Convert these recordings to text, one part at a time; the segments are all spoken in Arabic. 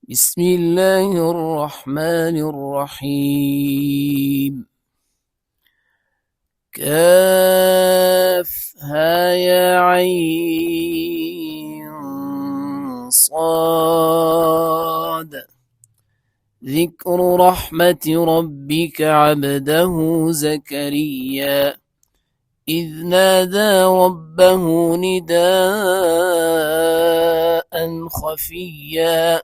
بسم الله الرحمن الرحيم. كافها يا عين صاد. ذكر رحمة ربك عبده زكريا إذ نادى ربه نداء خفيا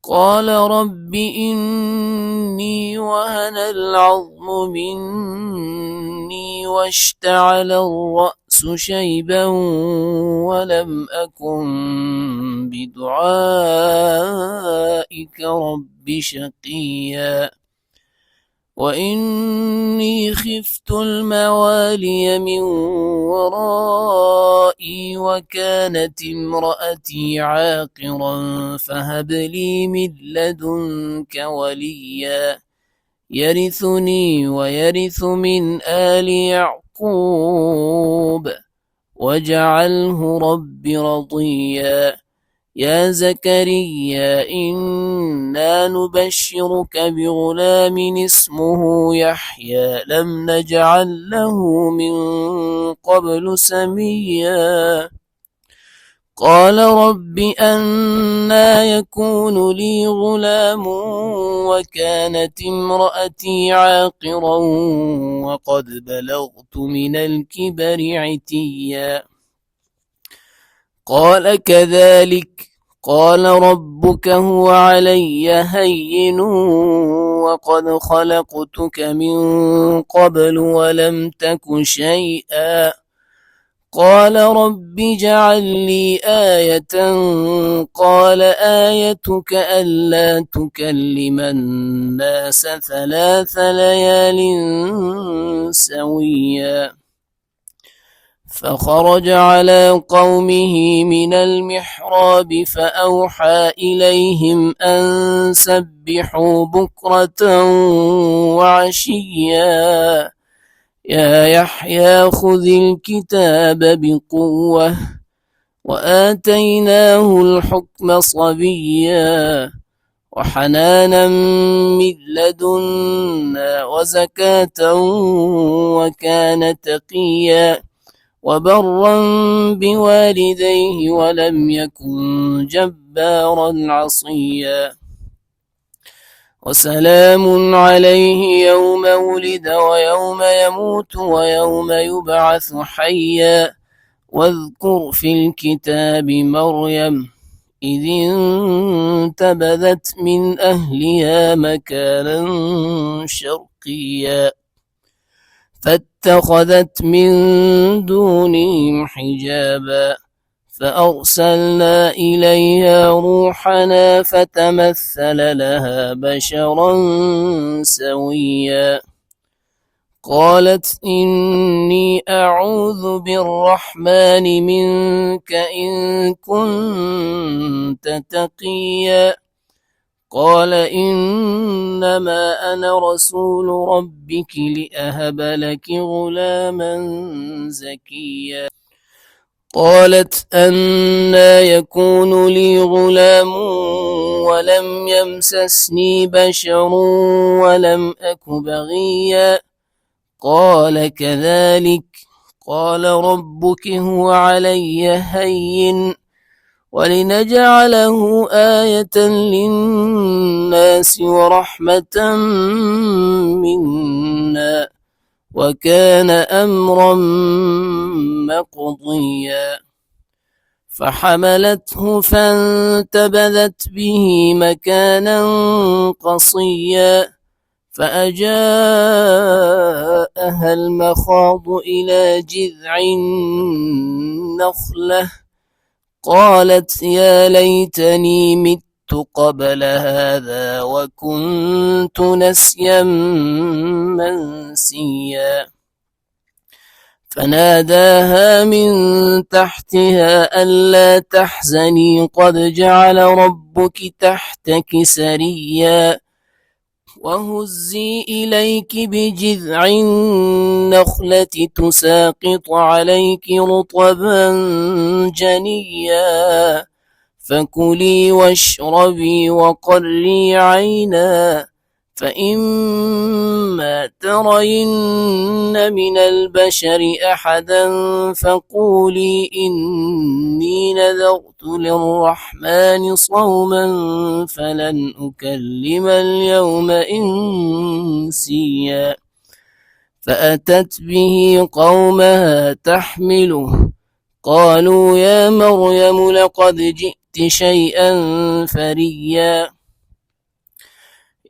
قال رب إني وهن العظم مني واشتعل الرأس شيبا ولم أكن بدعائك رب شقيا وإني خفت الموالي من ورائي وكانت امرأتي عاقرا فهب لي من لدنك وليا يرثني ويرث من آل يعقوب واجعله رب رضيا يا زكريا إنا نبشرك بغلام اسمه يحيى لم نجعل له من قبل سميا قال رب أنى يكون لي غلام وكانت امرأتي عاقرا وقد بلغت من الكبر عتيا قال كذلك قال ربك هو علي هين وقد خلقتك من قبل ولم تك شيئا قال رب اجعل لي آية قال آيتك ألا تكلم الناس 3 ليال سويا فخرج على قومه من المحراب فأوحى إليهم أن سبحوا بكرة وعشيا يا يحيى خذ الكتاب بقوة وآتيناه الحكم صبيا وحنانا من لدنا وزكاة وكان تقيا وبرا بوالديه ولم يكن جبارا عصيا وسلام عليه يوم ولد ويوم يموت ويوم يبعث حيا واذكر في الكتاب مريم إذ انتبذت من أهلها مكانا شرقيا فاتخذت من دونهم حجابا فأرسلنا إليها روحنا فتمثل لها بشرا سويا قالت إني أعوذ بالرحمن منك إن كنت تقيا قال إنما أنا رسول ربك لأهب لك غلاما زكيا قالت أنى يكون لي غلام ولم يمسسني بشر ولم أك بغيا قال كذلك قال ربك هو علي هين ولنجعله آية للناس ورحمة منا وكان أمرا مقضيا فحملته فانتبذت به مكانا قصيا فأجاءها المخاض إلى جذع النخلة قالت يا ليتني مت قبل هذا وكنت نسيا منسيا فناداها من تحتها ألا تحزني قد جعل ربك تحتك سريا وهزي إليك بجذع النخلة تساقط عليك رطبا جنيا فكلي واشربي وقري عينا، فإما ترين من البشر أحدا فقولي إني نذرت للرحمن صوما فلن أكلم اليوم إنسيا. فأتت به قومها تحمله، قالوا يا مريم لقد جئت شيئا فريا.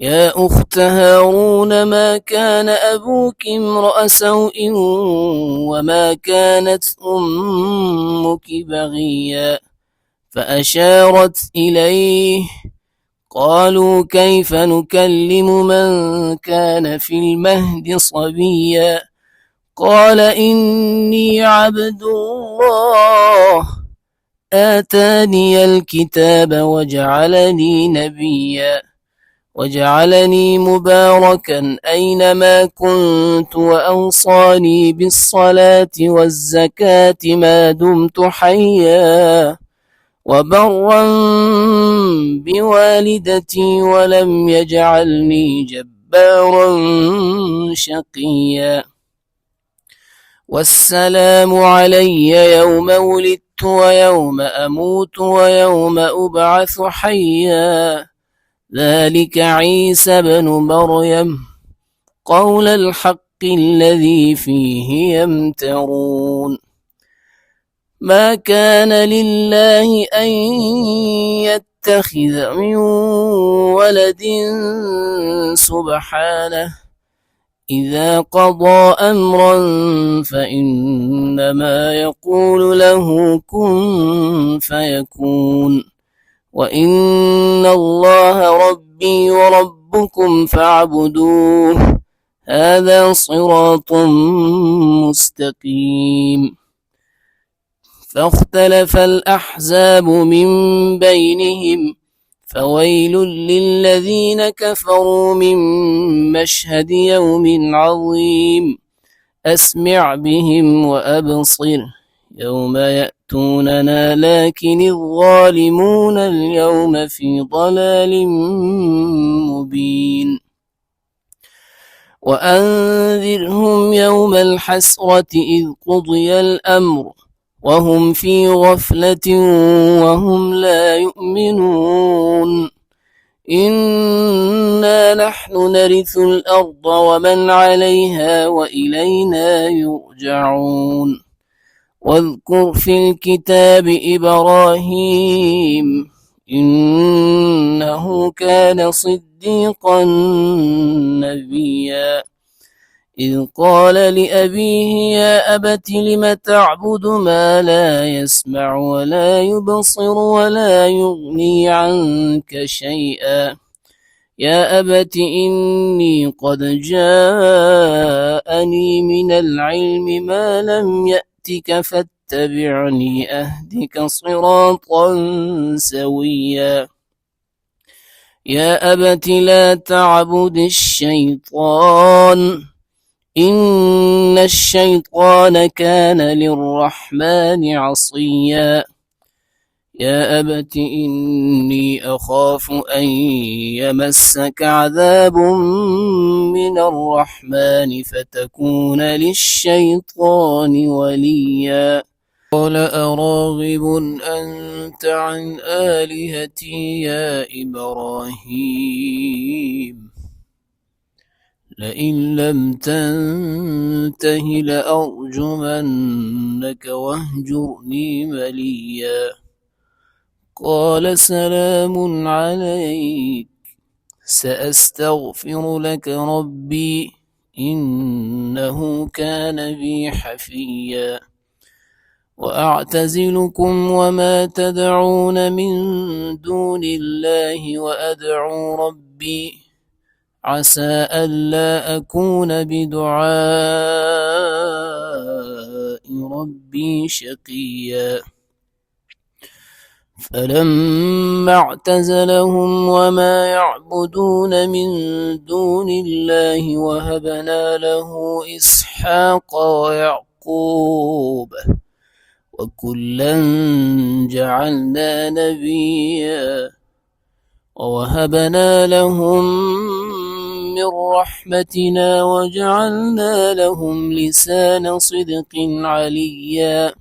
يا أخت هارون ما كان أبوك امرأ سوء وما كانت أمك بغيا. فأشارت إليه، قالوا كيف نكلم من كان في المهد صبيا. قال إني عبد الله آتاني الكتاب وجعلني نبيا وجعلني مباركا أينما كنت وأوصاني بالصلاة والزكاة ما دمت حيا وبرا بوالدتي ولم يجعلني جبارا شقيا. والسلام علي يوم ولدت ويوم أموت ويوم أبعث حيا. ذلك عيسى بن مريم قول الحق الذي فيه يمترون. ما كان لله أن يتخذ من ولد سبحانه، إذا قضى أمرا فإنما يقول له كن فيكون. وإن الله ربي وربكم فاعبدوه، هذا صراط مستقيم. فاختلف الأحزاب من بينهم، فويل للذين كفروا من مشهد يوم عظيم. أسمع بهم وأبصر يوم يأتوننا، لكن الظالمون اليوم في ضلال مبين. وأنذرهم يوم الحسرة إذ قضي الأمر وهم في غفلة وهم لا يؤمنون. إنا نحن نرث الأرض ومن عليها وإلينا يرجعون. واذكر في الكتاب إبراهيم إنه كان صديقا نبيا، إذ قال لأبيه يا أبت لم تعبد ما لا يسمع ولا يبصر ولا يغني عنك شيئا. يا أبت إني قد جاءني من العلم ما لم يأتك فاتبعني أهدك صراطا سويا. يا أبت لا تعبد الشيطان إن الشيطان كان للرحمن عصيا. يا أبت إني أخاف أن يمسك عذاب من الرحمن فتكون للشيطان وليا. قال أراغب أنت عن آلهتي يا إبراهيم لئن لم تنته لأرجمنك واهجرني مليا. قال سلام عليك سأستغفر لك ربي إنه كان بي حفيا. وأعتزلكم وما تدعون من دون الله وأدعو ربي عسى ألا أكون بدعاء ربي شقيا. فلما اعتزلهم وما يعبدون من دون الله وهبنا له إسحاق ويعقوب وكلا جعلنا نبيا ووهبنا لهم من رحمتنا وجعلنا لهم لسان صدق عليا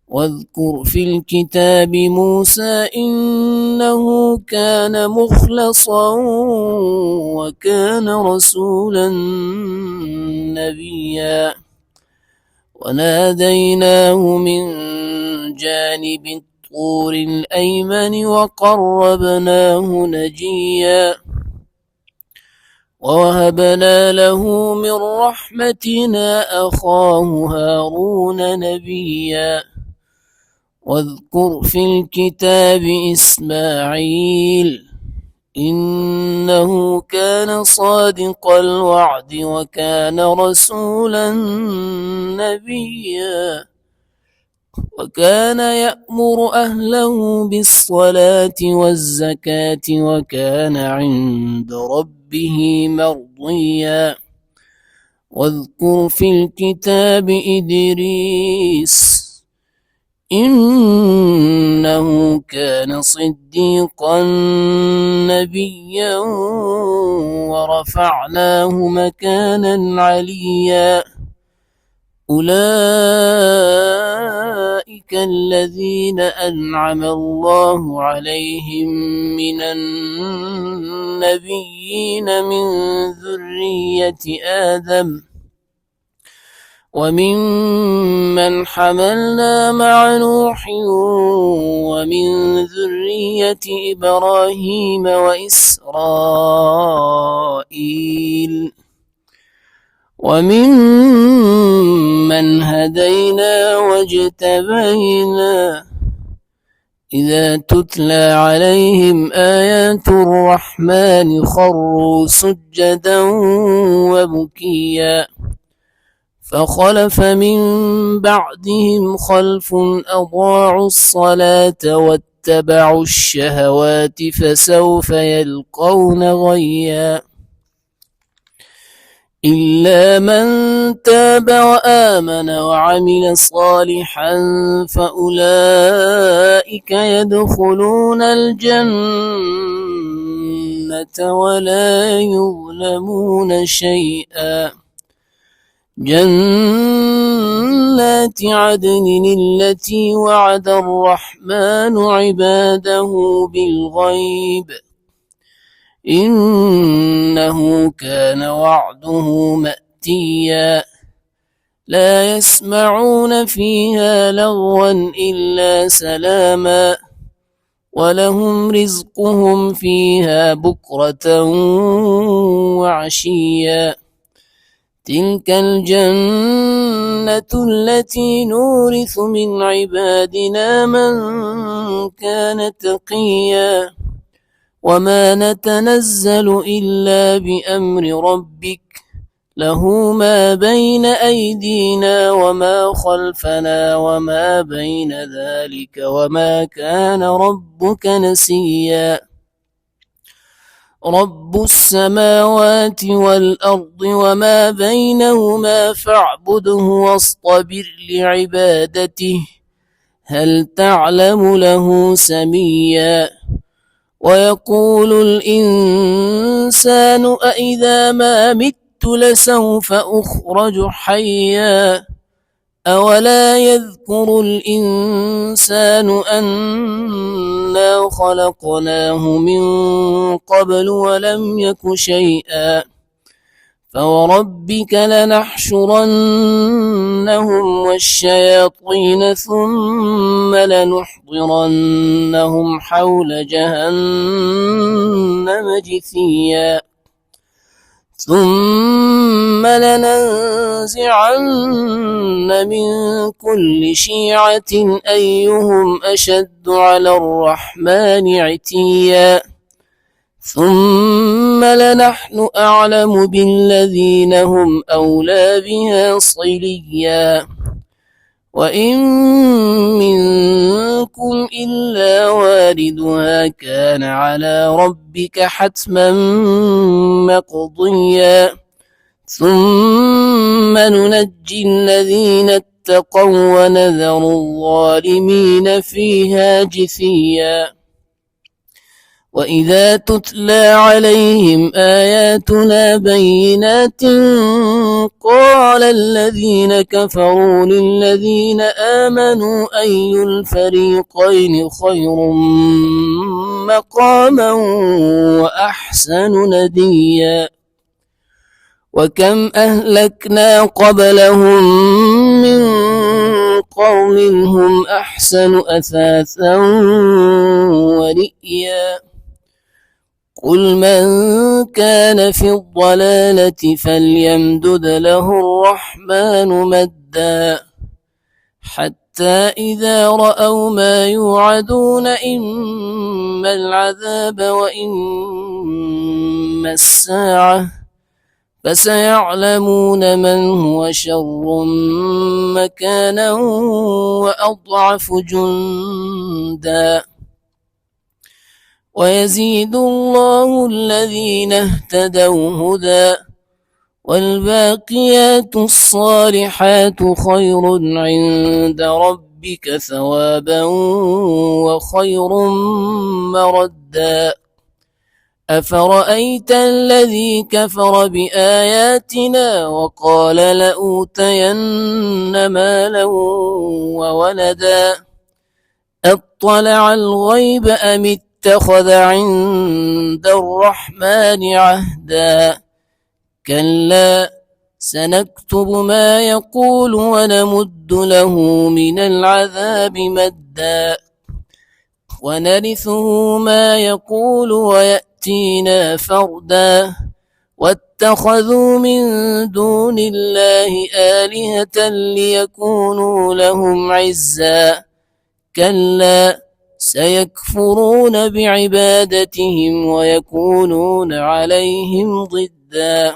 واذكر في الكتاب موسى إنه كان مخلصا وكان رسولا نبيا وناديناه من جانب الطور الأيمن وقربناه نجيا ووهبنا له من رحمتنا أخاه هارون نبيا واذكر في الكتاب إسماعيل إنه كان صادق الوعد وكان رسولا نبيا وكان يأمر أهله بالصلاة والزكاة وكان عند ربه مرضيا واذكر في الكتاب إدريس إنه كان صديقا نبيا ورفعناه مكانا عليا أولئك الذين أنعم الله عليهم من النبيين من ذرية آدم وممن حملنا مع نوح ومن ذرية إبراهيم وإسرائيل وممن هدينا واجتبينا إذا تتلى عليهم آيات الرحمن خروا سجدا وبكيا فخلف من بعدهم خلف أضاعوا الصلاة واتبعوا الشهوات فسوف يلقون غيا إلا من تاب وآمن وعمل صالحا فأولئك يدخلون الجنة ولا يظلمون شيئا جنات عدن التي وعد الرحمن عباده بالغيب إنه كان وعده مأتيا لا يسمعون فيها لغوا إلا سلاما ولهم رزقهم فيها بكرة وعشيا تلك الجنة التي نورث من عبادنا من كان تقيا وما نتنزل إلا بأمر ربك له ما بين أيدينا وما خلفنا وما بين ذلك وما كان ربك نسيا رب السماوات والأرض وما بينهما فاعبده واصطبر لعبادته هل تعلم له سميا ويقول الإنسان أإذا ما مت لسوف أخرج حيا أولا يذكر الإنسان أنا خلقناه من قبل ولم يك شيئا فوربك لنحشرنهم والشياطين ثم لنحضرنهم حول جهنم جثيا ثم لننزعن من كل شيعة أيهم أشد على الرحمن عتيا ثم لنحن أعلم بالذين هم أولى بها صليا وإن منكم إلا واردها كان على ربك حتما مقضيا ثم ننجي الذين اتقوا ونذر الظالمين فيها جثيا. وإذا تتلى عليهم آياتنا بينات قال الذين كفروا للذين آمنوا أي الفريقين خير مقاما وأحسن نديا. وكم أهلكنا قبلهم من قرن هم أحسن أثاثا ورئيا. قل من كان في الضلالة فليمدد له الرحمن مدا حتى إذا رأوا ما يوعدون إما العذاب وإما الساعة فسيعلمون من هو شر مكانا وأضعف جندا. ويزيد الله الذين اهتدوا هدى والباقيات الصالحات خير عند ربك ثوابا وخير مردا. أفرأيت الذي كفر بآياتنا وقال لأوتين مالا وولدا أطلع الغيب أم اتخذ عند الرحمن عهدا. كلا سنكتب ما يقول ونمد له من العذاب مدا ونرثه ما يقول ويأتينا فردا. واتخذوا من دون الله آلهة ليكونوا لهم عزا. كلا سيكفرون بعبادتهم ويكونون عليهم ضدا.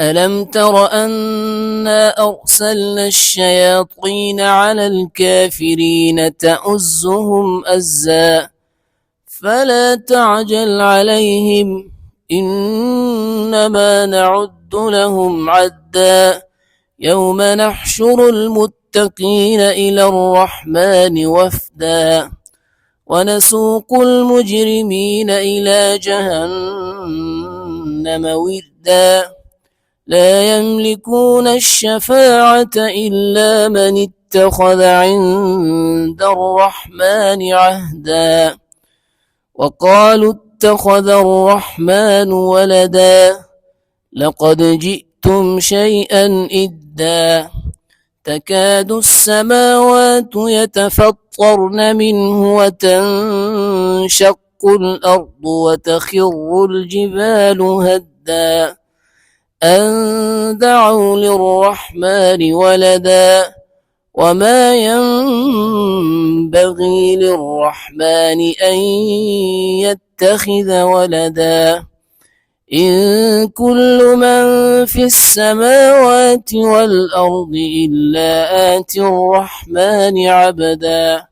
ألم تر أنا أرسلنا الشياطين على الكافرين تؤزهم أزا فلا تعجل عليهم إنما نعد لهم عدا. يوم نحشر المتقين إلى الرحمن وفدا ونسوق المجرمين إلى جهنم وردا. لا يملكون الشفاعة إلا من اتخذ عند الرحمن عهدا. وقالوا اتخذ الرحمن ولدا لقد جئتم شيئا إدا. تكاد السماوات يتفطرن منه وتنشق الأرض وتخر الجبال هدا أن دعوا للرحمن ولدا وما ينبغي للرحمن أن يتخذ ولدا. إن كل من في السماوات والأرض إلا آتي الرحمن عبدا.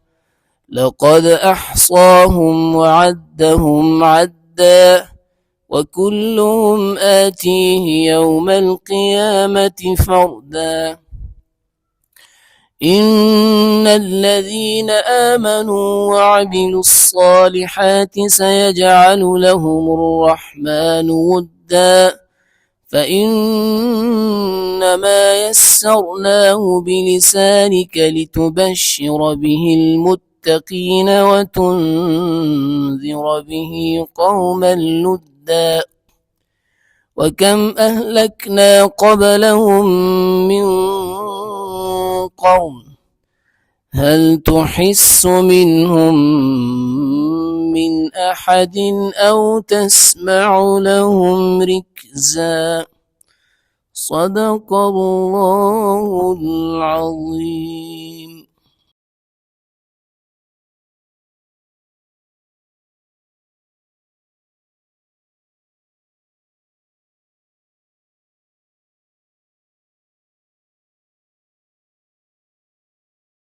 لقد أحصاهم وعدهم عدا وكلهم آتيه يوم القيامة فردا. إن الذين آمنوا وعملوا الصالحات سيجعل لهم الرحمن ودا فإنما يسرناه بلسانك لتبشر به المتقين وتنذر به قوما لدا. وكم أهلكنا قبلهم من قرن هل تحس منهم من أحد أو تسمع لهم ركزا. صدق الله العظيم.